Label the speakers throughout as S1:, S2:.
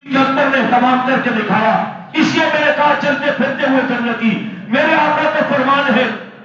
S1: اکبر نے تمام کر کے دکھایا. اس لیے میں نے کہا چلتے پھرتے ہوئے جنتی. میرے آقا کا فرمان ہے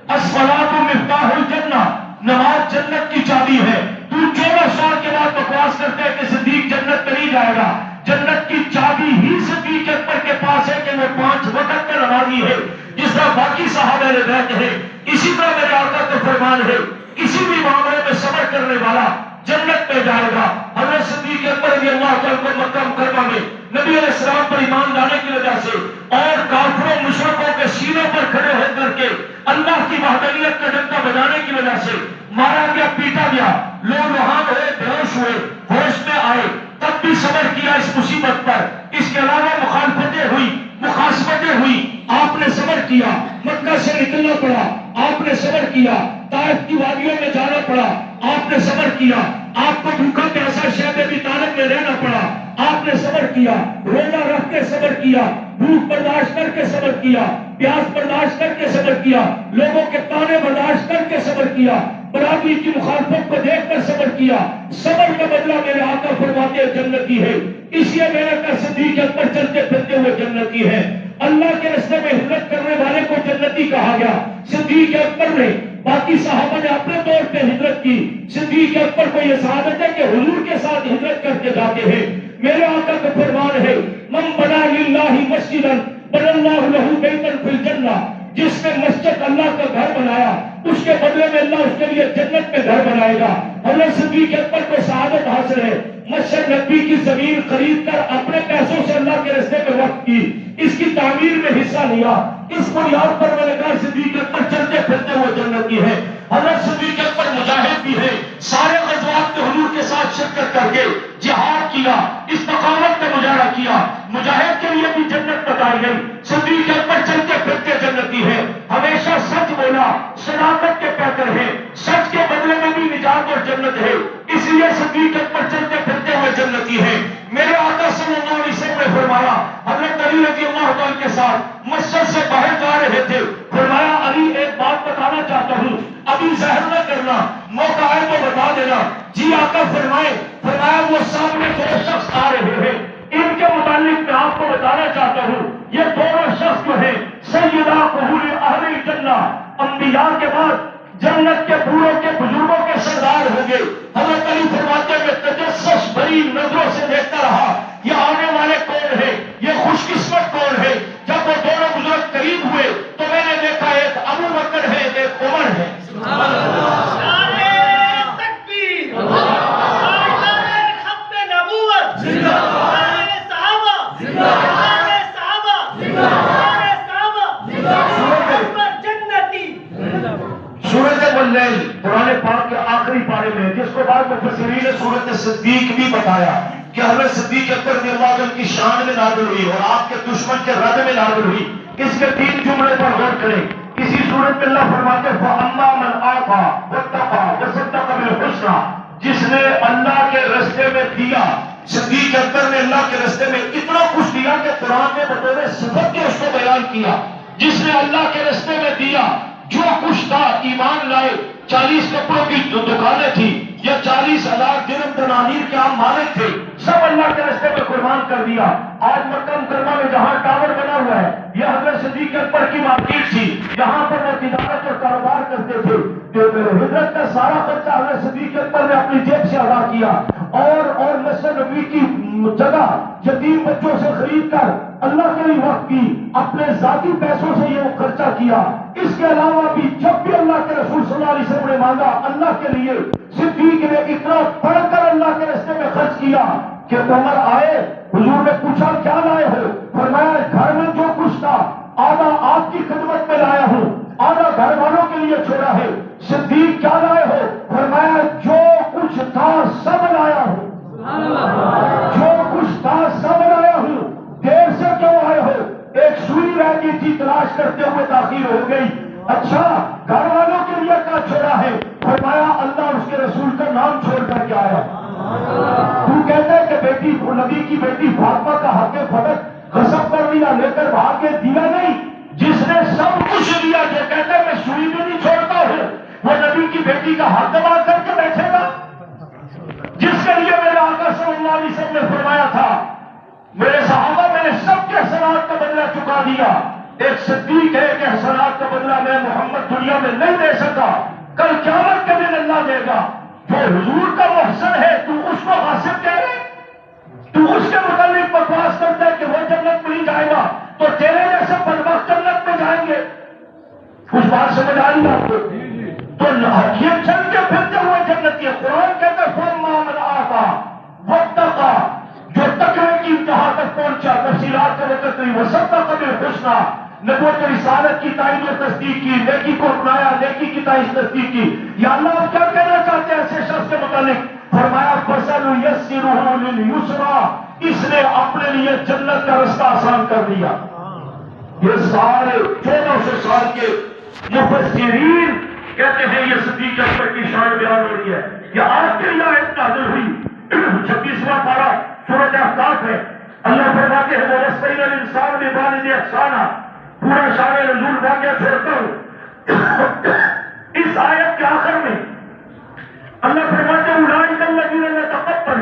S1: الصلاۃ مفتاح الجنہ، نماز جنت کی چابی ہے. تو 14 سال کے بعد بکواس کرتے ہے کہ صدیق جنت میں نہیں جائے گا. جنت کی چابی ہی صدیق اکبر کے پاس ہے کہ وہ 5 وقت کا نمازی ہے جس طرح باقی صحابہ نے بیعت ہے. اسی طرح میرے آقا کا فرمان ہے کسی بھی معاملے میں صبر کرنے والا جنت میں جائے گا. حضرت صدیق اکبر رضی اللہ تعالیٰ کو مکہ مکرمہ میں نبی علیہ السلام پر ایمان لانے کی وجہ سے اور کافروں مشرکوں کے سینے پر کھڑے ہو کر کے اللہ کی وحدانیت کا ڈنکا بجانے کی وجہ سے مارا گیا، پیٹا گیا، لوگ وہاں ہوئے، بے ہوش ہوئے، ہوش میں آئے، تب بھی صبر کیا اس مصیبت پر. اس کے علاوہ مخالفتیں ہوئی، مخاصمتیں ہوئی، آپ نے صبر کیا. مکہ سے نکلنا پڑا، آپ نے صبر کیا. طائف کی وادیوں میں جانا پڑا، آپ نے صبر کیا. آپ کو بھوکا پیاسا شیخ ابی طالب میں رہنا پڑا، آپ نے صبر کیا. روزہ رکھ کے صبر کیا، بھوک برداشت کر کے صبر کیا، پیاس برداشت کر کے صبر کیا، لوگوں کے طعنے برداشت کر کے صبر کیا، برادری کی مخالفت کو دیکھ کر صبر کیا. صبر کا بدلہ میرے آقا فرماتے ہیں جنتی ہے. اس لیے میرے کا صدیق اکبر چلتے پھرتے ہوئے جنتی ہے. اللہ کے راستے میں ہجرت کرنے والے کو جنتی کہا گیا. صدیق اکبر نے، باقی صحابہ نے اپنے طور پہ ہجرت کی. صدیق اکبر کو یہ سعادت ہے کہ حضور کے ساتھ ہجرت کر کے جاتے ہیں. میرے آقا کا فرمان ہے من بنا للہ مسجدا بنى اللہ لہ بیتا فی الجنہ، جس نے مسجد اللہ کا گھر بنایا اس کے بدلے میں اللہ اس کے لیے جنت میں گھر بنائے گا. حضرت صدیق اکبر کو سعادت حاصل ہے مسجد نبی کی زمین خرید کر اپنے پیسوں سے اللہ کے راستے میں وقف کی، اس کی تعمیر میں حصہ لیا. اس بنیاد پر میں نے کہا صدیق اکبر چلتے پھرتے ہوئے جنتی ہے. حضرت صدیق اکبر مجاہد بھی ہے، سارے غزوات میں حضور کے ساتھ شرکت کر کے جہاد کیا، استقامت کا مظاہرہ کیا. مجاہد کے لیے بھی جنت بتائی گئی. صدیق اکبر چلتے پھرتے جنتی ہے. ہمیشہ سچ بولا، صداقت کے پیکر ہے، سچ کے بدلے میں بھی نجات اور جنت ہے. اس لیے صدیق اکبر چلتے پھرتے ہوئے جنتی ہے. میرے آقا صلی اللہ علیہ وسلم نے فرمایا حضرت علی رضی اللہ تعالیٰ کے ساتھ مسجد سے باہر جا رہے تھے. فرمایا علی ایک بات بتانا چاہتا ہوں، ابھی ظاہر نہ کرنا، موقع آئے تو بتا دینا. جی آقا فرمائے. فرمایا وہ سامنے 2 شخص آ رہے ہیں، ان کے متعلق میں آپ کو بتانا چاہتا ہوں. یہ دونوں شخص جو ہیں سیدہ قبول اہل الجنہ، انبیاء کے بعد جنت کے بوڑھوں کے بزرگوں کے سردار ہوں گے. حضرت علی فرماتے ہیں تجسس بھری نظروں سے دیکھتا رہا یہ آنے والے کون ہیں، یہ خوش قسمت کون ہے. جب وہ دونوں بزرگ قریب ہوئے تو میں نے دیکھا ایک ابو بکر ہے، ایک عمر ہے. سورۃ واللیل قرآن پاک کے آخری پارے میں، جس کو بعد مفسرین نے سورۃ صدیق بھی بتایا کہ حضرت صدیق اکبر رضی اللہ عنہ کی شان میں نازل ہوئی اور آپ کے دشمن کے رد میں نازل ہوئی. اس کے 3 جملے پر غور کریں. اسی سورت میں اللہ فرماتے ہیں فَأَمَّا مَنْ آتَىٰ وَاتَّقَىٰ وَصَدَّقَ بِالْحُسْنَىٰ، جس نے اللہ کے راستے میں دیا. صدیق اکبر نے اللہ کے راستے میں اتنا کچھ دیا کہ قرآن نے بطور صفت کے اس کو بیان کیا. جس نے اللہ کے راستے میں دیا جو کچھ تھا، ایمان لائے، 40 کپڑوں کی دکانیں تھی یا 40,000 درہم دنانیر کے عام مالک تھے، سب اللہ کے راستے میں قربان کر دیا. آج مکہ مکرمہ میں جہاں ٹاور بنا ہوا ہے یہ حضرت صدیق اکبر کی مارکیٹ تھی، یہاں پر وہ تجارت اور کاروبار کرتے تھے. ہجرت کا سارا خرچہ حضرت صدیق اکبر نے اپنی جیب سے ادا کیا اور مسجد نبوی کی جگہ یتیم بچوں سے خرید کر اللہ کے لیے وقف کی، اپنے ذاتی پیسوں سے یہ خرچہ کیا. اس کے علاوہ بھی جب بھی اللہ کے رسول صلی اللہ علیہ وسلم نے مانگا اللہ کے لیے، صدیق نے اتنا پڑھ کر اللہ کے راستے میں خرچ کیا کہ عمر آئے، حضور نے پوچھا کیا لائے ہو؟ فرمایا گھر میں جو کچھ تھا آدھا آپ کی خدمت میں لایا ہوں، آدھا گھر والوں کے لیے چھوڑا ہے. صدیق کیا لائے ہو؟ فرمایا جو کچھ تھا سب لایا ہوں، جو کچھ تھا سب لایا ہوں. دیر سے کیوں آئے ہو؟ ایک سوئی رہ گئی تھی، تلاش کرتے ہوئے تاخیر ہو گئی. اچھا گھر والوں کے لیے کیا چھوڑا ہے؟ فرمایا اللہ اس کے رسول کا نام چھوڑ کر کے آیا. تو کہتا ہے کہ بیٹی نبی کی بیٹی فاطمہ کا حق فتح غصب کر لیا، لے کر بھاگ کے دیا نہیں. جس نے سب کچھ دیا، جو کہتا ہے میں سوئی بھی نہیں چھوڑتا ہوں، وہ نبی کی بیٹی کا حق دبا کر کے بیٹھے گا. جس کے لیے میرے آقا صلی اللہ علیہ وسلم نے فرمایا تھا میرے سب کے احسانات کا بدلہ چکا دیا. ایک صدیق ہے کہ احسانات کا بدلہ میں محمد دنیا میں نہیں دے سکا، کل قیامت کے دن اللہ دے گا. جو حضور کا محسن ہے تو اس کو حاسب کہہ رہے، تو اس کے متعلق بکواس کرتا ہے کہ وہ جنت میں نہیں جائے گا، تو تیرے جیسے بدبخت جنت میں جائیں گے. کچھ بات سمجھ آ رہی ہے آپ کو؟ تو یہ چل کے پھرتے ہوئے جنتی ہے. قرآن کہتا ہے فَمَّا مَنْ آتَىٰ وَاتَّقَىٰ، جو تقوی کی انتہا تک پہنچا، تفصیلات کا وقت نہیں، وَصَدَّقَ بِالْحُسْنَىٰ، نبوت اور رسالت کی تائید و تصدیق کی، نیکی کو اپنایا، نیکی کی تائید تصدیق کی. یا اللہ آپ کیا کہنا چاہتے ہیں ایسے شخص کے متعلق؟ فرمایا فَسَنُيَسِّرُهُ لِلْيُسْرَىٰ، اس نے اپنے لیے جنت کا رستہ آسان کر دیا. یہ سارے 1400 سال کے مفسرین کہتے ہیں یہ صدیق اکبر کی شان بیان ہو رہی ہے. یہ آخری آیت نازل ہوئی 26واں پارہ سورۃ احقاف ہے. اللہ فرماتے ہیں وَوَصَّيْنَا الْإِنسَانَ بِوَالِدَيْهِ إِحْسَانًا. پورا شان نزول واقعہ چھوڑتا ہوں. اس آیت کے آخر میں اللہ فرماتے ہیں أُولَٰئِكَ الَّذِينَ نَتَقَبَّلُ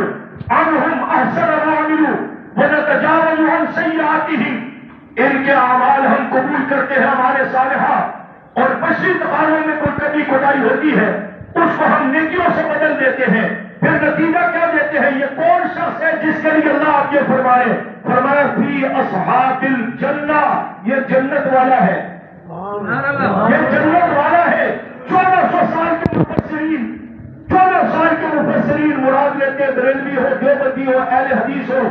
S1: عَنْهُمْ أَحْسَنَ مَا عَمِلُوا وَنَتَجَاوَزُ عَنْ سَيِّئَاتِهِمْ. ان کے اعمال ہم قبول کرتے ہیں ہمارے صالحہ، اور بشری تقاضوں میں کوئی کمی کوتاہی ہوتی ہے اس کو ہم نیکیوں سے بدل دیتے ہیں. پھر نتیجہ کیا دیتے ہیں؟ یہ کون شخص ہے جس کے لیے اللہ آپ یہ فرمائے؟ فرمایا فی اصحاب الجنہ، یہ جنت والا ہے، یہ جنت والا ہے. 1400 سال کے مفسرین، 14 سال کے مفسرین مراد لیتے ہیں، بریلوی ہو، دیوبندی ہو، اہل حدیث ہو،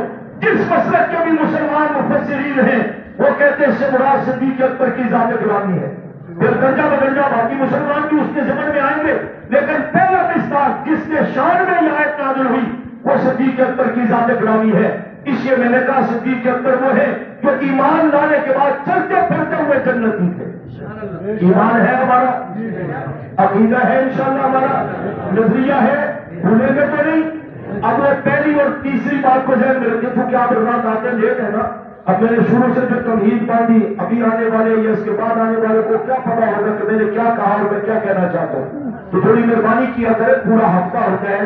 S1: جس مسلک کے بھی مسلمان مفسرین ہیں، وہ کہتے ہیں اس سے مراد صدیق اکبر کی ذات گرامی ہے. پھر درجہ بدرجہ باقی مسلمان بھی اس کے ضمن میں آئیں گے، لیکن پہلا مصداق جس کے شان میں یہ آیت نازل ہوئی وہ صدیق اکبر کی ذات گرامی ہے. اس لیے میں نے کہا صدیق اکبر وہ ہے جو ایمان لانے کے بعد چلتے پھرتے ہوئے جنتی تھے. ایمان ہے ہمارا، عقیدہ ہے انشاءاللہ ہمارا، نظریہ ہے، بھولیں گے تو نہیں. اب وہ پہلی اور تیسری بات کو ذہن میں رکھیں، چونکہ آپ برنامہ آتے لیٹ ہے نا. اب میں نے شروع سے جو تمہید باندھی، ابھی آنے والے یا اس کے بعد آنے والے کو کیا پتا ہوگا کہ میں نے کیا کہا اور میں کیا کہنا چاہتا ہوں. تو تھوڑی مہربانی کیا کرے. پورا ہفتہ ہوتا ہے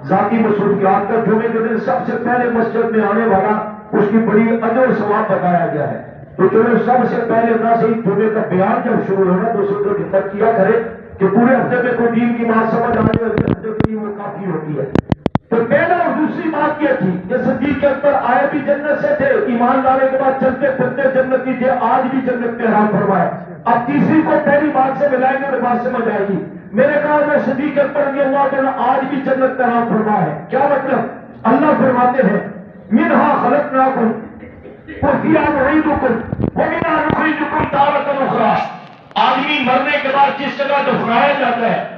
S1: ذاتی مصروفیات کا. جمعے کے دن سب سے پہلے مسجد میں آنے والا اس کی بڑی اجر و ثواب بتایا گیا ہے. تو چلو سب سے پہلے نہ صحیح جمعے کا بیان جب شروع ہونا تو اسے تو خدمت کیا کرے کہ پورے ہفتے میں کوئی دین کی بات سمجھ آ جائے، ہفتے کی وہ کافی ہوتی ہے. تو پہلا اور دوسری بات یہ تھی کہ صدیق اکبر آئے بھی جنت سے تھے، ایمان لانے کے بعد چلتے پھرتے جنتی تھے، آج بھی جنت میں آرام فرمائے. اب تیسری کو پہلی بات سے ملائیں گے تو بات سمجھ آئے گی. میرے کہا میں صدیق اکبر رضی اللہ تعالیٰ آج بھی جنت میں آرام فرما ہے. کیا مطلب؟ اللہ فرماتے ہیں منہا خلقناکم وفیہا نعیدکم ومنہا نخرجکم تارۃ اخری. آدمی مرنے کے بعد جس جگہ دفنایا جاتا ہے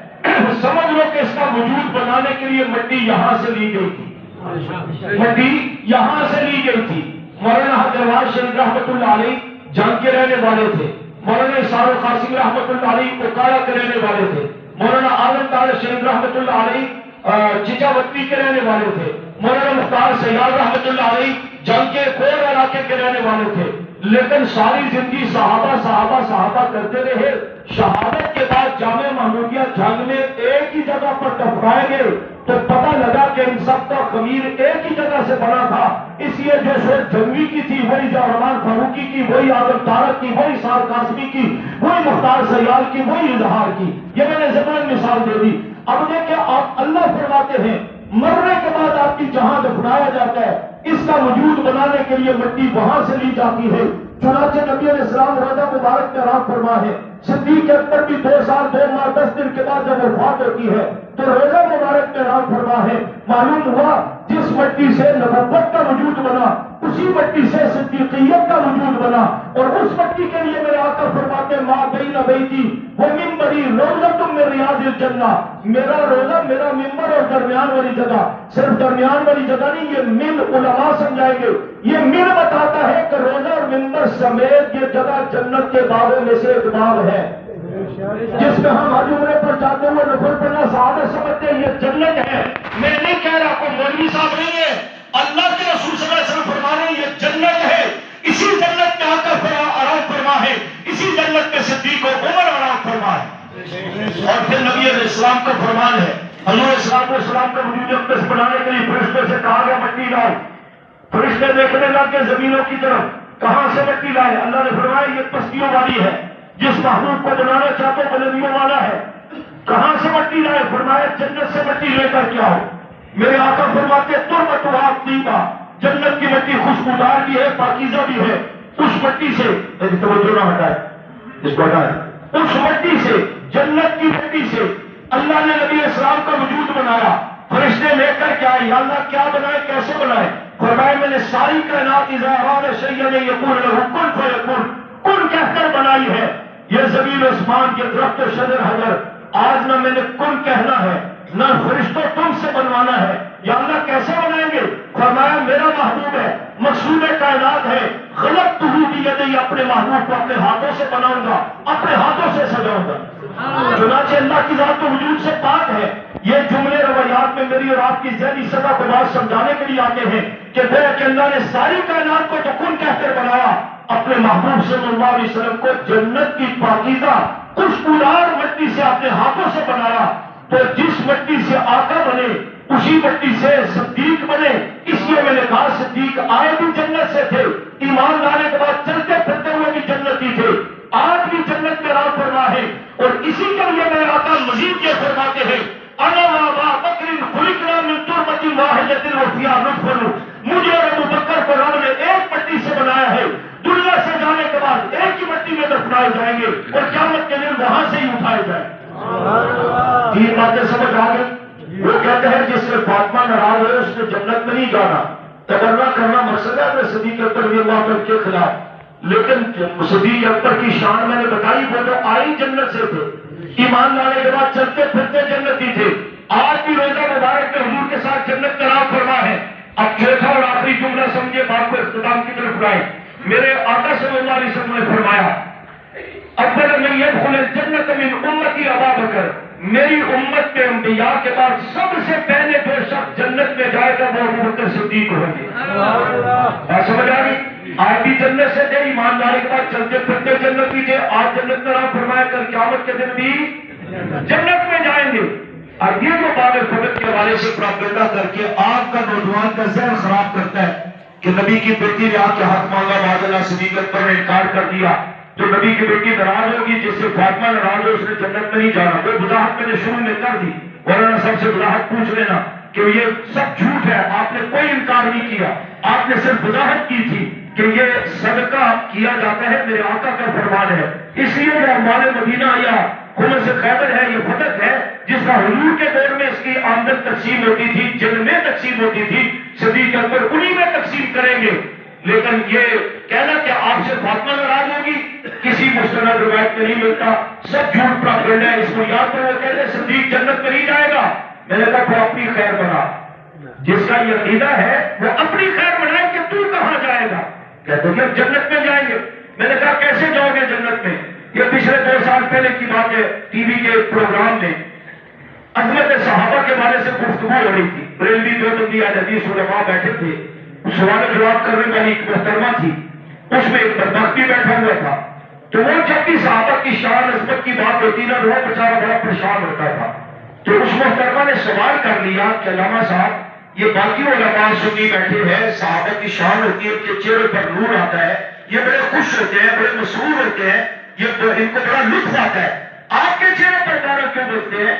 S1: سمجھ لو کہ اس کا وجود بنانے کے لیے مٹی یہاں سے لی گئی تھی، مٹی یہاں سے لی گئی تھی. مولانا حضرت شریف رحمۃ اللہ علیہ جنگ کے رہنے والے تھے. مولانا اسحاق قاسم رحمۃ اللہ علیہ اوکارا کے رہنے والے تھے. مولانا عالم طاہر شریف رحمۃ اللہ علیہ چچاوتی کے رہنے والے تھے. مولانا مختار سیال رحمۃ اللہ علیہ جنگ کے کور علاقے کے رہنے والے تھے. لیکن ساری زندگی صحابہ صحابہ صحابہ کرتے رہے. شہادت کے بعد جامع محمودیہ جنگ میں ایک ہی جگہ پر دفنائے گئے تو پتہ لگا کہ ان سب کا خمیر ایک ہی جگہ سے بنا تھا. اس لیے جو سورج جنگی کی تھی وہی جہرمان فاروقی کی، وہی آدم تارک کی، وہی سار قاسمی کی، وہی مختار سیال کی، وہی اظہار کی. یہ میں نے زبان مثال دے دی. اب دیکھیں آپ اللہ فرماتے ہیں مرنے کے بعد آپ کی جہاں دفنایا جاتا ہے اس کا وجود بنانے کے لیے مٹی وہاں سے لی جاتی ہے. چنانچہ نبی علیہ السلام روزہ مبارک میں آرام فرما ہے. صدیق اکبر بھی 2 سال 2 ماہ 10 دن کے بعد جب وفات ہوتی ہے تو روزہ مبارک میں آرام فرما ہے. معلوم ہوا جس مٹی سے نبوت کا وجود بنا اسی مٹی سے صدیقیت کا وجود بنا. اور اس مٹی کے لیے میرے آقا فرماتے ہیں ما بین بیتی و منبری روضۃ من ریاض الجنہ. میرا روزہ میرا ممبر اور درمیان والی جگہ، صرف درمیان والی جگہ نہیں، یہ من علماء سمجھائیں گے. یہ من بتاتا ہے کہ روزہ اور ممبر سمیت یہ جگہ جنت کے باغوں میں سے ایک باغ ہے جس میں ہم حج عمرے پر جاتے ہوئے نفل پڑھنا سعادت سمجھتے ہیں. یہ جنت ہے. میں نہیں کہہ رہا کوئی مولوی صاحب نہیں ہے، اللہ کے رسول صلی اللہ علیہ وسلم فرما رہے ہیں یہ جنت ہے. اسی جنت میں آقا آرام فرما ہے، اسی جنت میں صدیق و عمر آرام فرما ہے. اور پھر نبی علیہ السلام کا فرمان ہے، حضور السلام کا وجود اقدس بنانے کے لیے فرشتوں سے کہا گیا مٹی لاؤ. فرشتے دیکھنے لگ گئے زمینوں کی طرف، کہاں سے مٹی لائے؟ اللہ نے فرمایا یہ پستیوں والی ہے، جس محبوب کو بنانا چاہتے بلندیوں والا ہے۔ کہاں سے مٹی لائے؟ فرمایا جنت سے مٹی لے کر کے آؤ۔ میرے آقا فرماتے تربتھا طیبہ، جنت کی مٹی خوشبودار بھی ہے، پاکیزہ بھی ہے۔ اس مٹی سے توجہ نہ ہٹائے، اس کو ہٹائے، اس مٹی سے، جنت کی مٹی سے اللہ نے نبی اسلام کا وجود بنایا۔ فرشتے لے کر کے آئے، یا اللہ کیا بنائے، کیسے بنائے؟ فرمایا میں نے ساری کائنات اذا اراد شیئا یقول له کن فیکون، کن کہہ کر بنائی ہے۔ یہ زمین اسمان، یہ درخت و شجر حجر، آج نہ میں نے کن کہنا ہے نہ فرشتوں تم سے بنوانا ہے۔ یا اللہ کیسے بنائیں گے؟ فرمایا میرا محبوب ہے، مقصود کائنات ہے، خلقتہ بیدی، اپنے محبوب کو اپنے ہاتھوں سے بناؤں گا، اپنے ہاتھوں سے سجاؤں گا۔ چنانچہ اللہ کی ذات تو وجود سے پاک ہے۔ یہ جملے روایات میں میری اور آپ کی ذہنی سطح کو بات سمجھانے کے لیے آتے ہیں کہ گویا کہ اللہ نے ساری کائنات کو تو کن کہہ کر بنایا، اپنے محبوب صلی اللہ علیہ وسلم کو جنت کی پاکیزہ خوشبودار مٹی سے اپنے ہاتھوں سے بنایا۔ تو جس مٹی سے آقا بنے اسی مٹی سے صدیق بنے۔ اس لیے میں نے کہا صدیق آئے بھی جنت سے تھے، ایمان لانے کے بعد چلتے پھرتے ہوئے بھی جنتی تھے، آج بھی جنت میں راہ فرما ہے۔ اور اسی کے لیے میرے آقا مزید یہ فرماتے ہیں انا وابا بکر خلقنا من تربۃ واحدۃ وفیہا ندفن، مجھے اور ابو بکر کو رب نے ایک مٹی سے بنایا ہے، دنیا سے جانے کے بعد ایک ہی مٹی میں دفنائے جائیں گے اور قیامت کے دن وہاں سے ہی اٹھائے جائیں گے۔ تین باتیں سمجھ آ گئی؟ وہ کہتے ہیں جس سے فاطمہ ناراض ہے اس نے جنت میں نہیں جانا، تبرہ کرنا مقصد ہے اپنے صدیق اکبر رضی اللہ عنہ کے خلاف، لیکن صدیق اکبر کی شان میں نے بتائی، وہ تو آئی جنت سے تھے، ایمان لانے کے بعد چلتے پھرتے جنتی تھے، آج بھی روزہ مبارک میں حضور کے ساتھ جنت کا راہ فرما ہے۔ اب چوتھا اور آخری جملہ سمجھے، بات کو اختتام کی طرف لائے۔ میرے آقا صلی اللہ علیہ وسلم نے فرمایا اول من يدخل الجنت من امتی ابا بکر، میری امت کے انبیاء کے بعد سب سے پہلے جو شخص جنت میں جائے گا وہ ابو بکر صدیق ہوں گے۔ بات سمجھ آ گئی؟ آج بھی جنت سے تھے، ایمان لانے کے بعد چلتے پھرتے جنتی تھے، آج جنت کا راہ فرمایا، کل قیامت کے دن بھی جنت میں جائیں گے۔ اب یہ جو باب فقط کے حوالے سے پراپگنڈا کر کے آپ کا نوجوان کا ذہن خراب کرتا ہے کہ نبی کی بیٹی نے آپ کے حق مانگا، معاذ اللہ صدیق اکبر نے انکار کر دیا تو نبی کی بیٹی ناراض ہوگی، جس سے فاطمہ ناراض ہو اس نے جنت میں نہیں جانا۔ وہ وضاحت میں نے شروع میں کر دی، ورنہ سب سے وضاحت پوچھ لینا کہ یہ سب جھوٹ ہے، آپ نے کوئی انکار نہیں کیا، آپ نے صرف وضاحت کی تھی کہ یہ صدقہ کیا جاتا ہے، میرے آقا کا فرمان ہے۔ اس لیے جو اعمال مدینہ یا خمس خیبر ہے، یہ فتح ہے جس کا حضور کے دور میں اس کی آمدن تقسیم ہوتی تھی، جن میں تقسیم ہوتی تھی، صدیق اکبر انہی میں تقسیم کریں گے۔ لیکن یہ کہنا کہ آپ سے فاطمہ ناراض ہوگی کسی مستند روایت میں نہیں ملتا، سب جھوٹ پراپگنڈا ہے۔ اس کو یاد کرو، کہتے ہیں صدیق جنت میں نہیں جائے گا، میں نے کہا تو اپنی خیر بنا، جس کا یہ عقیدہ ہے وہ اپنی خیر بنائے کہ تو کہاں جائے گا، کہتے ہیں کہ جنت میں جائیں گے۔ میں نے کہا کیسے جاؤ گے جنت میں؟ یہ پچھلے 2 سال پہلے کی بات ہے، ٹی وی کے پروگرام میں عظمت صحابہ کے بارے سے گفتگو ہو رہی تھی، بریلوی دیوبندی حدیث علماء بیٹھے تھے، سوال جواب کرنے والی ایک محترمہ تھی، اس میں ایک بدبخت بھی بیٹھا ہوا تھا، تو وہ جب بھی صحابہ کی شان عظمت کی بات ہوتی نا وہ بیچارہ بڑا پریشان ہوتا تھا۔ تو اس محترمہ نے سوال کر لیا کہ علامہ صاحب یہ باقی علماء سنی بیٹھے ہیں، صحابہ کی شان ہوتی ہے، ان کے چہرے پر نور آتا ہے، یہ بڑے خوش ہوتے ہیں، بڑے مسرور ہوتے ہیں، یہ ان کو بڑا لطف آتا ہے، آپ کے چہرے پر دارا کیوں بولتے ہیں؟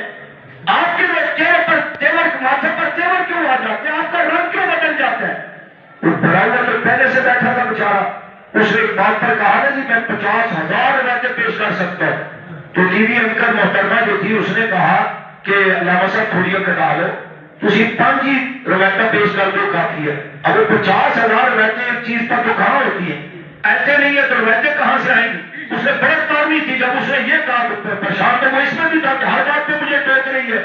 S1: آپ کے چہرے پر تیور، ماتھے پر تیور کیوں آ جاتے ہیں؟ آپ کا رنگ کیوں بدل جاتا ہے؟ بڑا ہوا تو پہلے سے بیٹھا تھا بیچارہ، اس نے ایک بات پر کہا نا جی میں 50,000 روایتیں پیش کر سکتا ہوں، تو ٹی وی اینکر محترمہ جو تھی اس نے کہا کہ علامہ صاحب تھوڑی کٹا لو، تھی 5 ہی روایتیں پیش کر دو کافی ہے۔ اگر 50,000 روایتیں ایک چیز پر تو کہاں ہوتی ہیں؟ ایسے نہیں ہے تو روایتیں کہاں سے آئیں گی؟ اس نے بڑے کارنی تھی، جب اس نے یہ کہا پریشان تو وہ اس میں بھی تھا کہ ہر بات پہ مجھے ٹوک رہی ہے،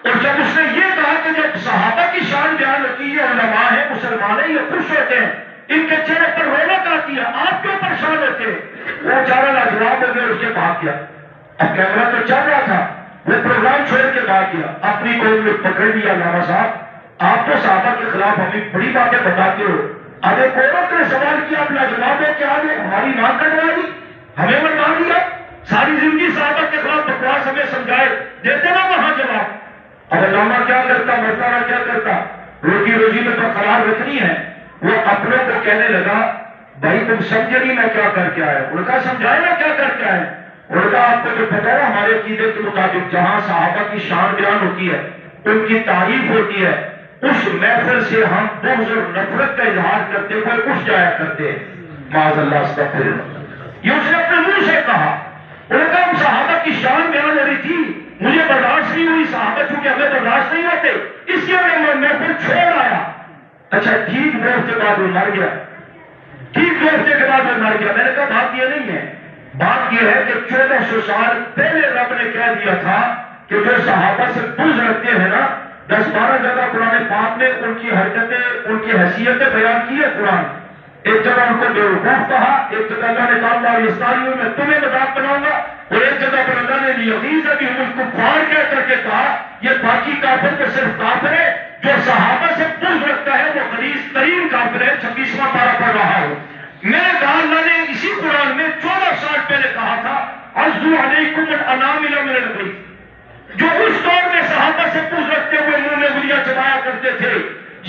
S1: اور جب اس نے یہ کہا کہ جب صحابہ کی شان بیان ہوتی ہے، علماء ہیں، مسلمان ہیں، یہ خوش ہوتے ہیں، ان کے چہرے پر رونق آتی ہے، آپ کیوں پریشان ہوتے ہیں؟ وہ چارہ لاجواب ہو گیا، اس کے بھاگ گیا۔ اب کیمرہ تو چل رہا تھا، وہ پروگرام چھوڑ کے بھاگ گیا، اپنی قوم نے پکڑ لیا، علامہ صاحب آپ تو صحابہ کے خلاف ہمیں بڑی باتیں بتاتے ہو، اب ایک عورت نے سوال کیا، آپ لاجواب ہو کے آگے ہماری ماں کٹوا دی، ہمیں منوا دیا، ساری زندگی صحابہ کے خلاف بکواس ہمیں سمجھائے، دیتے نا وہاں جواب۔ اب علامہ کیا کرتا، مرتبہ کیا کرتا، روزی میں تو قرار رکھنی ہے، وہ اپنوں کو کہنے لگا بھائی تم سمجھے نہیں میں کیا کر کے آیا؟ انہوں نے کہا سمجھائے نا کیا کر کے آئے؟ انہوں نے کہا آپ کو جو پتا ہے ہمارے عقیدے کے مطابق جہاں صحابہ کی شان بیان ہوتی ہے، ان کی تعریف ہوتی ہے، اس محفل سے ہم بغض اور نفرت کا اظہار کرتے ہوئے اٹھ جایا کرتے ہیں۔ معاذ اللہ، استغفر اللہ۔ یہ اس نے اپنے منہ سے کہا۔ انہوں نے کہا ہم صحابہ کی شان بیان ہو رہی تھی، مجھے برداشت نہیں ہوئی، صحابہ چونکہ ہمیں برداشت نہیں ہوتے، اس لیے میں محفل چھوڑ آیا۔ اچھا ٹھیک، 2 ہفتے بعد وہ مر گیا، ٹھیک 2 ہفتے کے بعد وہ مر گیا۔ میں نے کہا بات یہ نہیں ہے، بات یہ ہے کہ 1400 سال پہلے رب نے کہہ دیا تھا کہ جو صحابہ سے بغض رکھتے ہیں نا، 10-12 جگہ قرآن پاک نے ان کی حرکتیں، ان کی حیثیتیں بیان کی ہے قرآن۔ ایک جگہ ان کو بیوقوف کہا، ایک جگہ اللہ نے کہا اللہ یستعجلون میں تمہیں مذاق بناؤں گا، اور ایک جگہ پر اللہ نے لیغیظ بہم الکفار کہہ کر کے کہا یہ باقی کافر تو صرف کافر ہے، جو صحابہ سے بغض رکھتا ہے وہ غلیظ ترین کافر ہے۔ 26واں پارہ پڑھ رہا ہوں میں نے کہا اللہ نے اسی قرآن میں 14 سال پہلے کہا تھا عضوا علیکم الانامل من الغیظ، جو اس دور میں صحابہ سے بغض رکھتے ہوئے منہ میں انگلیاں چبایا کرتے تھے،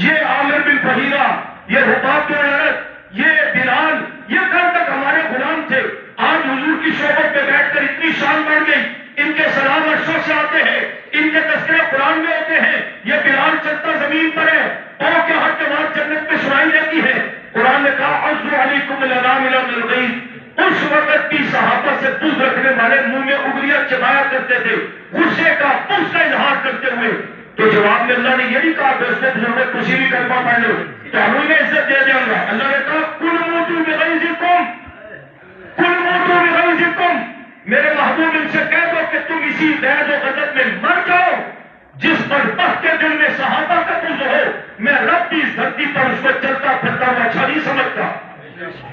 S1: یہ عامر بن فہیرہ، یہ حباب بن عرط، یہ بلال، یہ کل تک ہمارے غلام تھے، آج حضور کی صحبت میں بیٹھ کر اتنی شان بڑھ گئی، ان کے سلام عرشوں سے آتے ہیں، ان کے تذکرے قرآن میں ہوتے ہیں، یہ بلال چلتا زمین پر ہے اور کے ہر جماعت جنت میں سنائی دیتی ہے۔ قرآن نے کہا عضوا علیکم الانامل من الغیظ، اس وقت بھی صحابہ سے بغض رکھنے والے منہ میں انگلیاں چبایا کرتے تھے، غصے کا بغض کا اظہار کرتے ہوئے۔ تو جواب میں اللہ نے یہ نہیں کہا دوستوں بزرگوں کسی بھی کلمہ پڑھ لو تو ہمیں میں عزت دے دوں گا۔ اللہ نے کہا کل موتوا بغیظکم، کل موتوا بغیظکم، میرے محبوب ان سے کہہ دو کہ تم اسی غیظ و غضب میں مر جاؤ جس بدبخت کے دل میں صحابہ کا بغض ہو۔ میں رب کی اس دھرتی پر اس کو چلتا پھرتا ہوا اچھا نہیں سمجھتا،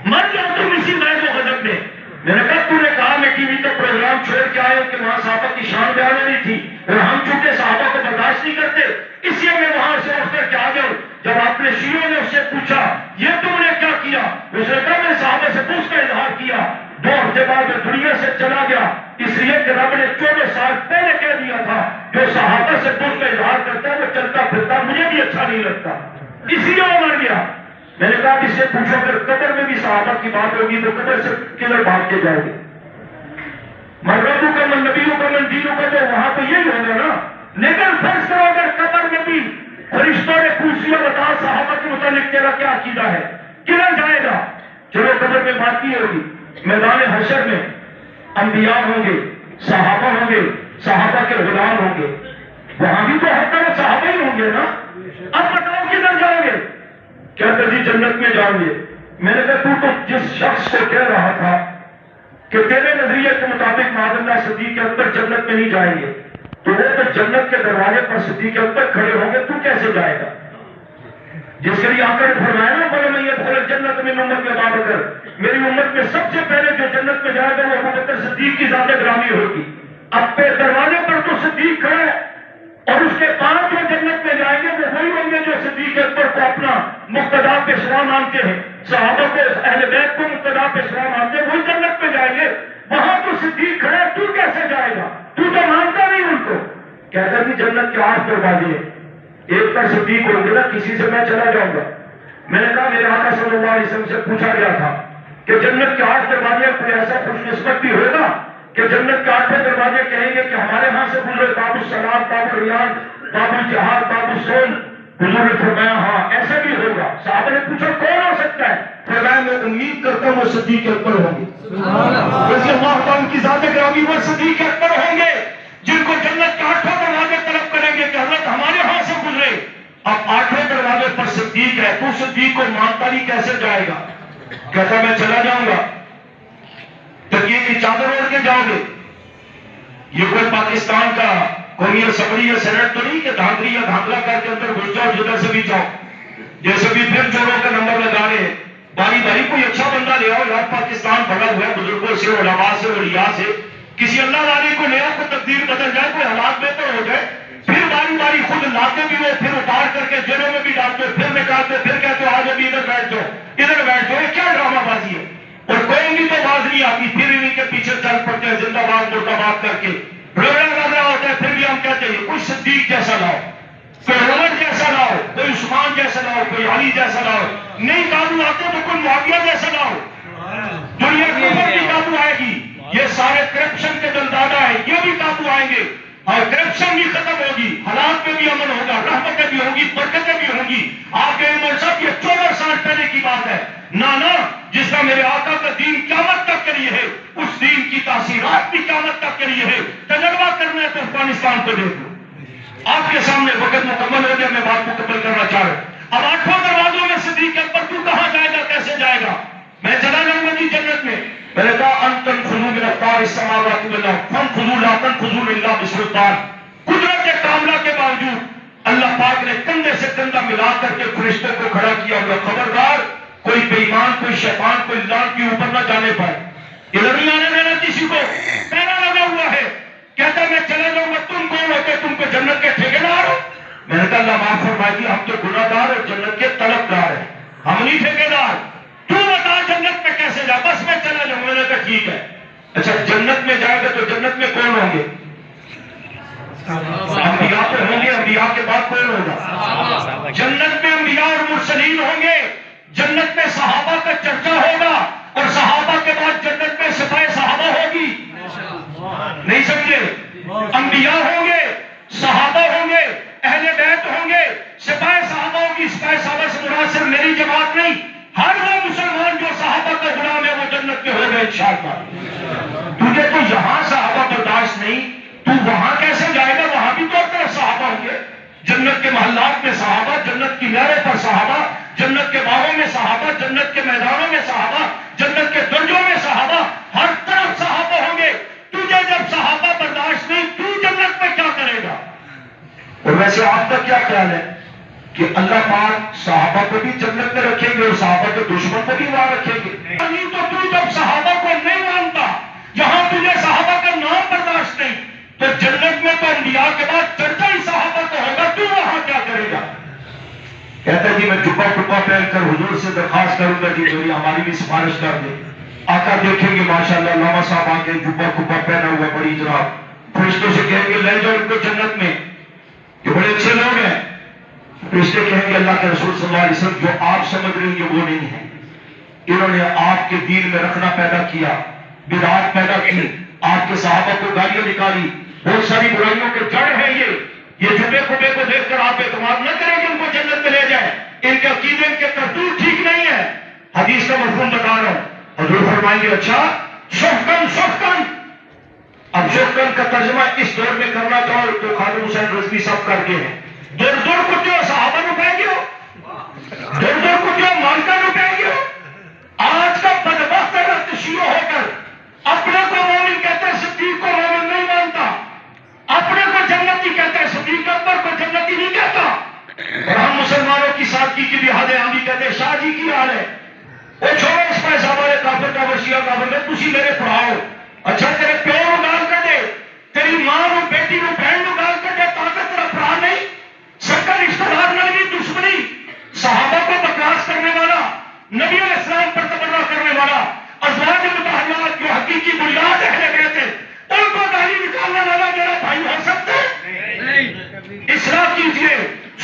S1: مر جاؤ تم اسی غیظ و غضب میں۔ میں نے کہا تو نے کہا میں ٹی وی کا پروگرام چھوڑ کے آیا کہ وہاں صحابہ کی شان بیان ہونی تھی، اور ہم چونکہ صحابہ کو برداشت نہیں کرتے اس لیے میں وہاں سے اٹھ کر کے آ گیا۔ جب آپ نے شیعوں نے اس سے پوچھا یہ تم نے کیا کیا، اس نے کہا میں صحابہ سے بغض کا اظہار کیا۔ 2 ہفتے بعد میں دنیا سے چلا گیا، اس لیے کہ رب نے 14 سال پہلے کہہ دیا تھا جو صحابہ سے بغض کا اظہار کرتا ہے وہ چلتا پھرتا مجھے بھی اچھا نہیں لگتا، اس لیے وہ مر گیا۔ میں نے کہا اس سے پوچھو اگر قبر میں بھی صحابہ کی بات ہوگی تو قبر سے کدھر بھاگ کے جائے گے؟ مرغوبوں کا من نبیوں کا من دینوں کا، تو وہاں تو یہی ہوگا نا۔ لیکن فرض کرو اگر قبر میں بھی فرشتوں نے پوچھ بتا صحابہ کے متعلق تیرا کیا عقیدہ ہے، کدھر جائے گا؟ چلو قبر میں بات کی ہوگی، میدان حشر میں انبیاء ہوں گے، صحابہ ہوں گے، صحابہ کے غلام ہوں گے، وہاں بھی تو ہر طرح صحابہ ہی ہوں گے نا۔ اب بتاؤ کدھر جاؤ گے؟ کہتے جی جنت میں جاؤں گے۔ میں نے کہا تو جس شخص کو کہہ رہا تھا کہ تیرے نظریے کے مطابق معاذ اللہ صدیق اکبر جنت میں نہیں جائیں گے، تو وہ تو جنت کے دروازے پر صدیق اکبر کھڑے ہوں گے، تو کیسے جائے گا؟ جس کے لیے آقا نے فرمایا نا بولے میں یہ بولے جنت میں امت میں ابو بکر، میری امت میں سب سے پہلے جو جنت میں جائے گا وہ ابو بکر صدیق کی ذات گرامی ہوگی۔ اب پہ دروازے پر تو صدیق کھڑا ہے، اور اس کے بعد جو جنت میں جائیں گے وہ وہی ہوں گے جو صدیق اکبر کو اپنا مقتدا پیشوا مانتے ہیں، صحابہ کو اہل بیت کو مقتدا پیشوا مانتے ہیں، وہی جنت میں جائیں گے۔ وہاں تو صدیق کھڑا ہے، تو کیسے جائے گا؟ تو مانتا نہیں ان کو۔ کہتا کہ جنت کے 8 دروازے ہیں، ایک پر صدیق ہوں گے نا، کسی سے میں چلا جاؤں گا۔ میں نے کہا میرے آقا صلی اللہ علیہ وسلم سے پوچھا گیا تھا کہ جنت کے 8 دروازے کوئی ایسا خوش نسبت بھی ہوگا کہ جنت کے 8 دروازے کہیں گے کہ ہمارے ہاں سے گزرے باب الصلاۃ، باب الریان، باب الجہاد، باب الصوم؟ حضور نے فرمایا ہاں ایسا بھی ہوگا۔ صحابہ نے پوچھا کون ہو سکتا ہے؟ فرمایا میں امید کرتا ہوں وہ صدیق اکبر ہوں گے، رضی اللہ تعالیٰ کی ذات گرامی وہ صدیق اکبر ہوں گے جن کو جنت کے 8 دروازے طلب کریں گے کہ حضرت ہمارے ہاں سے گزرے۔ اب 8 دروازے پر صدیق ہے، تو صدیق کو مانتا نہیں کیسے جائے گا؟ کہتا میں چلا جاؤں گا۔ تکیے کی چادر اوڑھ کے جاؤ گے؟ یہ کوئی پاکستان کا کوئی اسمبلی یا سینٹ تو نہیں کہ دھاندلی یا دھاندلا کر کے اندر گھس جاؤ جدھر سے بھی جاؤ، جیسے بھی پھر چوروں کا نمبر لگا رہے ہیں۔ باری باری کوئی اچھا بندہ لے آؤ یار، پاکستان بھرا ہوا ہے بزرگوں سے، علماء سے، اولیاء سے، کسی اللہ والے کو لے آؤ کو تقدیر بدل جائے، کوئی حالات بہتر ہو جائے، پھر باری باری خود لاتے بھی ہو، پھر اتار کر کے جیلوں میں بھی ڈالتے، پھر نکالتے، پھر کہتے ہو آج ابھی ادھر بیٹھ جاؤ، ادھر بیٹھ جاؤ۔ یہ کیا ڈرامہ بازی ہے؟ اور کوئی نہیں تو باز نہیں آتی، پھر انہیں کے پیچھے چل پڑتے ہیں زندہ باد مردہ باد کر کے، رونا لگ رہا ہوتا ہے، پھر بھی ہم کہتے ہیں کوئی صدیق جیسا لاؤ، کوئی عمر جیسا لاؤ، کوئی عثمان جیسا لاؤ، کوئی علی جیسا لاؤ۔ نہیں قابو آتے تو کوئی معاویہ جیسا نہ ہو. دنیا کفر بھی قابو آئے گی. یہ سارے کرپشن کے دلدادہ ہیں, یہ بھی قابو آئیں گے اور کرپشن بھی ختم ہوگی, حالات میں بھی امن ہوگا, رحمتیں بھی ہوگی, برکتیں بھی ہوں گی. آپ کے عمر صاحب یہ 14 سال پہلے کی بات ہے. نانا جس کا میرے آقا کا دین قیامت تک کے لیے ہے, اس دین کی تاثیرات بھی قیامت تک کے لیے ہے. تجربہ کرنا ہے تو افغانستان کو دیکھ لو. آپ کے سامنے وقت مکمل ہو گیا, میں بات مکمل کرنا چاہ رہا ہوں. اب 8 دروازوں میں صدیق اکبر تو کہاں جائے گا, کیسے جائے گا؟ میں چلا جاؤں گا جی جنت میں. میں نے کہا انتن خذو من اقطار السماوات والارض فانفذوا لا تنفذون الا بسلطان. قدرت کاملہ کے باوجود اللہ پاک نے کندھے سے کندھا ملا کر کے فرشتوں کو کھڑا کیا ہوا, خبردار کوئی بے ایمان, کوئی شیطان, کوئی لعنت کے اوپر نہ جانے پائے. ادھر نہیں آنے دینا کسی کو. پہرا لگا ہوا ہے, کہتا میں چلا جاؤں گا. تم کون ہوتے, تم کو جنت کے ٹھیکیدار ہو؟ میں نے کہا اللہ معاف فرمائے, ہم تو گناہگار اور جنت کے طلبگار ہیں, ہم نہیں ٹھیکیدار. تو بتا جنت میں کیسے جا, بس میں چلا جاؤں. میں نے کہا ٹھیک ہے. اچھا جنت میں جائے گا تو جنت میں کون ہوں گے؟ انبیاء تو ہوں گے, انبیاء کے بعد کون ہوگا؟ جنت میں انبیاء اور مرسلین ہوں گے. جنت میں صحابہ کا چرچا ہوگا اور صحابہ کے بعد جنت میں سپاہ صحابہ ہوگی. نہیں سمجھے؟ انبیاء ہوں گے, صحابہ ہوں گے, اہل بیت ہوں گے, سپاہ صحابہ ہوگی. سپاہ صحابہ سے مراد صرف میری جماعت نہیں, ہر وہ مسلمان جو صحابہ کا غلام ہے وہ جنت میں ہوگا انشاءاللہ. تجھے تو یہاں صحابہ برداشت نہیں, تو وہاں کیسے جائے گا؟ وہاں بھی تو طرف صحابہ ہوں گے. جنت کے محلات میں صحابہ, جنت کی نہروں پر صحابہ, جنت کے باغوں میں صحابہ, جنت کے میدانوں میں صحابہ, جنت کے درجوں میں صحابہ, ہر طرف صحابہ ہوں گے. تجھے جب صحابہ برداشت نہیں, تو جنت میں کیا کرے گا؟ اور ویسے آپ کا کیا خیال ہے کہ اللہ پاک صحابہ کو بھی جنت میں رکھیں گے اور صحابہ کے دشمن کو بھی وہاں رکھیں گے؟ نہیں تو جب صحابہ کو نہیں مانتا, جہاں تجھے صحابہ کا نام برداشت نہیں, تو جنت میں تو انبیاء کے بعد چرچا ہی صحابہ کا ہوگا, تو وہاں کیا کرے گا؟ کہتا جی میں جبہ ٹبا پہن کر حضور سے درخواست کروں گا جی میری ہماری بھی سفارش کر دیں. آقا دیکھیں گے ماشاءاللہ علامہ صاحب آ کے جبہ ٹبا پہنا ہوا بڑی جناب, فرشتوں سے کہیں گے لے جاؤ ان کو جنت میں, یہ بڑے اچھے لوگ ہیں. فرشتے کہیں گے اللہ کے رسول صلی اللہ علیہ وسلم جو آپ سمجھ رہے ہیں وہ نہیں ہے, انہوں نے آپ کے دین میں رکھنا پیدا کیا, بدعات پیدا کی, آپ کے صحابہ کو گالیاں نکالی, بہت ساری برائیوں کے جڑ ہے. یہ جبے کبے کو دیکھ کر آپ اعتماد نہ کریں کہ ان کو جنت میں لے جائیں. ان کے عقیدے, ان کے کرتوت ٹھیک نہیں ہے. حدیث کا مفہوم بتا رہا ہوں. حضور فرمائیں گے اچھا شفقن شفقن. اب شفقن کا ترجمہ اس دور میں کرنا چاہو تو خادم حسین رضوی صاحب کر کے ہیں. دور دور کو جو صحابہ رکھائیں گے ہو, دور دور کو جو مالکہ رکھائیں گے ہو. آج کا بدبخت رخت شیعہ ہو کر اپنے کو مومن کہتے ہیں, صدیق کو مومن نہیں مانتا. اپنے کو جنتی کہتا ہے, صدیق اکبر کو جنتی نہیں کہتا. اور ہم مسلمانوں کی سادگی کی بھی حد ہے, ہم بھی کہتے ہیں شاہ جی کی حال ہے. وہ چھوڑے اس پیسہ والے کافر کا وشیہ کافر میں تسی میرے پڑھاؤ. اچھا تیرے پیو نو گال کر دے, تیری ماں نو بیٹی نو بہن نو گال کر دے, طاقت تیرا پڑھا نہیں. سکر رشتہ دار نہ بھی دشمنی, صحابہ کو بکواس کرنے والا, نبی علیہ السلام پر تبرہ کرنے والا, ازواج مطہرات جو حقیقی بنیاد اہل بیت ہے ان کو گالی نکالنے والا میرا بھائی ہو سکتا ہے؟ اصلاح کیجیے.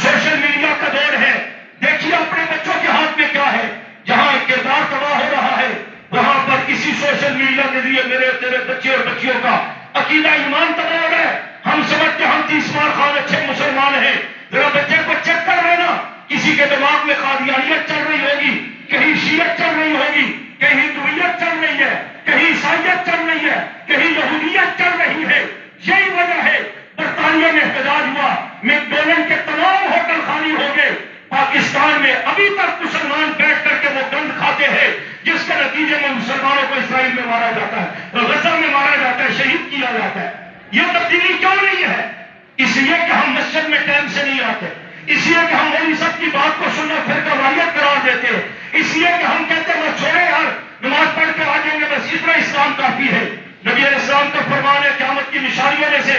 S1: سوشل میڈیا کا دور ہے, دیکھیے اپنے بچوں کے ہاتھ میں کیا ہے. جہاں کردار تباہ ہو رہا ہے وہاں پر کسی سوشل میڈیا کے لیے میرے تیرے بچے اور بچیوں کا عقیدہ ایمان تباہ ہو رہا ہے. ہم سمجھتے ہم 30 مار خان اچھے مسلمان ہیں. ذرا بچے کو چیک کر لینا, کسی کے دماغ میں قادیانیت چل رہی ہوگی, کہیں شیعت چل رہی ہوگی, کہیں ہندویت چل رہی ہے, کہیں عیسائیت چل رہی ہے, کہیں یہودیت چل رہی ہے. یہی وجہ ہے برطانیہ میں احتجاج ہوا, میکڈونلڈ کے تمام ہوٹل خالی ہو گئے. پاکستان میں ابھی تک مسلمان بیٹھ کر کے وہ گند کھاتے ہیں جس کے نتیجے میں مسلمانوں کو اسرائیل میں مارا جاتا ہے, غزہ میں مارا جاتا ہے, شہید کیا جاتا ہے. یہ تبدیلی کیوں نہیں ہے؟ اس لیے کہ ہم مسجد میں ٹائم سے نہیں آتے, اس لیے کہ ہم مولوی صاحب کی بات کو سننا پھر کروائیت قرار دیتے ہیں, اس لیے کہ ہم کہتے ہیں بس چھوڑے یار نماز پڑھ کے آ جائیں گے, بس اتنا اسلام کافی ہے. نبی علیہ السلام کا فرمان ہے قیامت کی نشانیوں میں سے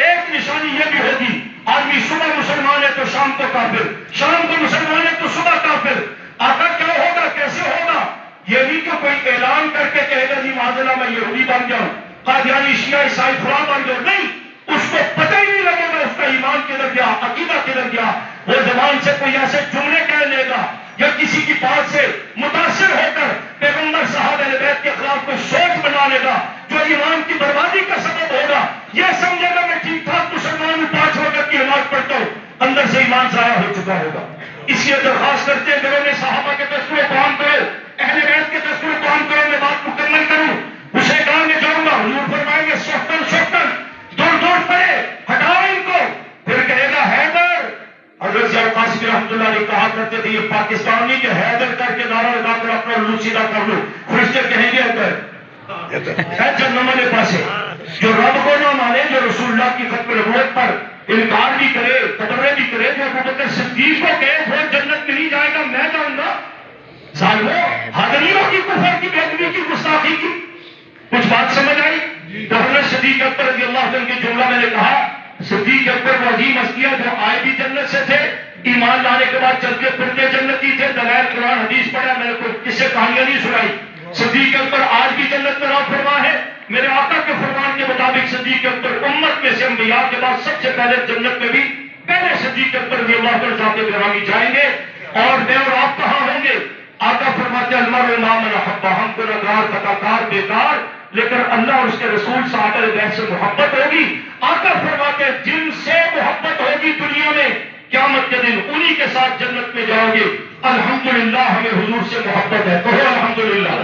S1: ایک نشانی یہ بھی ہوگی, آدمی صبح مسلمان ہے تو شام کو کافر, شام کو مسلمان ہے تو صبح کافر. آخر کیا ہوگا, کیسے ہوگا؟ یہ نہیں کہ کوئی اعلان کر کے کہے گا جی معذلہ میں یہودی بن جاؤں, قادیانی شیعہ عیسائی فلاں بن جاؤں. نہیں, اس کو پتہ ہی نہیں لگے گا اس کا ایمان کدھر گیا, عقیدہ کدھر گیا. وہ زبان سے کوئی ایسے جملے کہہ لے گا یا کسی کی بات سے متاثر ہو کر پیغمبر صاحب اہل بیت کے خلاف کوئی سوچ بنا لے گا جو ایمان کی بربادی کا سبب ہوگا، یہ سمجھے گا میں ٹھیک ٹھاک مسلمان ہوں، 5 وقت کی نماز پڑھتا ہوں، اندر سے ایمان ضائع ہو چکا ہوگا۔ اس لیے درخواست کرتے ہیں گھروں میں صحابہ کے تذکرے قرآن کرو، اہل بیت کے تذکرے قرآن کرو۔ میں بات مکمل کروں، اسے گاؤں میں جاؤں گا، حضور فرمائیں گے سوختن سوختن، دوڑ دوڑ پڑے، ہٹاؤ ان کو، پھر کہے گا حیدر۔ حضرت ضیاء القاسمی رحمۃ اللہ علیہ کہا کرتے تھے یہ پاکستانی کے حیدر کر کے نعرہ لگا کر اپنا الو سیدھا کر لو، فرشتے کہیں گے حیدر نہ مانے پاسے، جو رب کو نہ مانے، جو رسول اللہ کی ختم نبوت پر انکار بھی کرے، تبرئے بھی کرے، جو ابوبکر صدیق کو کہے وہ جنت میں نہیں جائے گا میں جاؤں گا، ظالموں حاضریوں کی کفر کی بے ادبی کی گستاخی کی۔ کچھ بات سمجھ آئی؟ تو حضرت صدیق اکبر رضی اللہ عنہ کی جملہ میں نے کہا صدیق اکبر وہ عظیم ہستیاں جو آئے بھی جنت سے تھے، ایمان لانے کے بعد چلتے پھرتے جنتی تھے، دلائل قرآن حدیث پڑھا، میں نے کوئی کس سے کہانیاں نہیں سنائی۔ صدیق اکبر آج بھی جنت میں راہ فرما ہے، میرے آقا کے فرمان کے مطابق صدیق اکبر امت میں سے انبیاء کے بعد سب سے پہلے جنت میں بھی پہلے صدیق اکبر رضی اللہ عنہ ذات گرامی جائیں گے۔ اور میں اور آپ کہاں ہوں گے؟ آقا فرماتے المرء مع من احب، ہم گنہگار خطاکار بیکار، لیکن اللہ اور اس کے رسول صحابہ بیت سے محبت ہوگی۔ آقا فرماتے جن سے محبت ہوگی دنیا میں قیامت کے دن انہی کے ساتھ جنت میں جاؤ گے۔ الحمدللہ ہمیں حضور سے محبت ہے، کہو الحمدللہ۔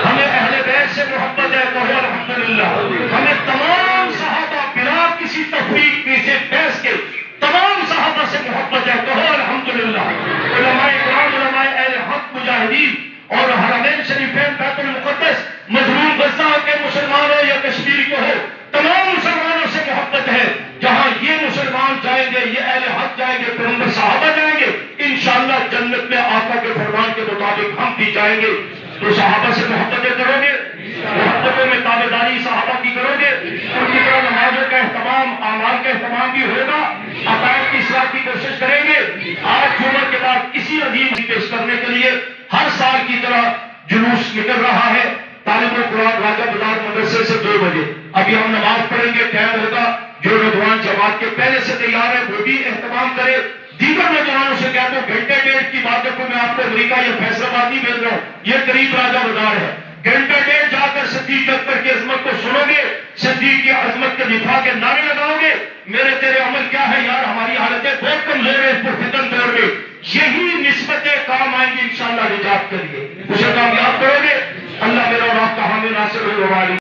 S1: ہمیں اہل بیت سے محبت ہے، کہو الحمدللہ۔ ہمیں تمام صحابہ بلا کسی تفریق کسی بحث کے تمام صحابہ سے محبت ہے، کہو الحمدللہ۔ علماء کرام، علماء اہل حق، مجاہدین اور حرمین شریفین، بیت المقدس، مظلوم غزہ کے مسلمان ہو یا کشمیر کے ہو، تمام مسلمانوں سے محبت ہے۔ جہاں یہ مسلمان جائیں گے، یہ اہل حق جائیں گے، پیغمبر صحابہ جائیں گے، انشاءاللہ جنت میں آقا کے فرمان کے مطابق ہم بھی جائیں گے۔ تو صحابہ سے محبتیں کرو گے، محبتوں میں تابعداری صحابہ کی کرو گے، ان کی طرح نمازوں کا اہتمام، اعمال کا اہتمام بھی ہوگا، عقائد کی اصلاح کی کوشش کریں گے۔ آج جمعہ کے بعد اسی عظیم پیش کرنے کے لیے ہر سال کی طرح جلوس نکل رہا ہے طالب القرآن راجہ بازار مدرسے سے 2 بجے۔ ابھی ہم نماز پڑھیں گے، ٹائم ہوگا، جو نوجوان جماعت کے پہلے سے تیار ہے وہ بھی اہتمام کرے۔ دیگر نوجوانوں سے کہتا ہوں گھنٹے ڈیڑھ کی باتوں کو میں آپ کو امریکہ یا فیصلہ آباد نہیں بھیج رہا ہوں، یہ قریب راجہ بازار ہے، گھنٹے ڈیڑھ جا کر صدیق اکبر کی عظمت کو سنو گے، صدیق کی عظمت کے دفاع کے نعرے لگاؤ گے۔ میرے تیرے عمل کیا ہے یار، ہماری حالتیں بہت کمزور ہیں پر فتن دور میں، یہی نسبتیں کام آئیں گی انشاءاللہ نجات کے لیے، اسے کامیاب کرو گے۔ اللہ میرا اور آپ کا حامی ناصر و والی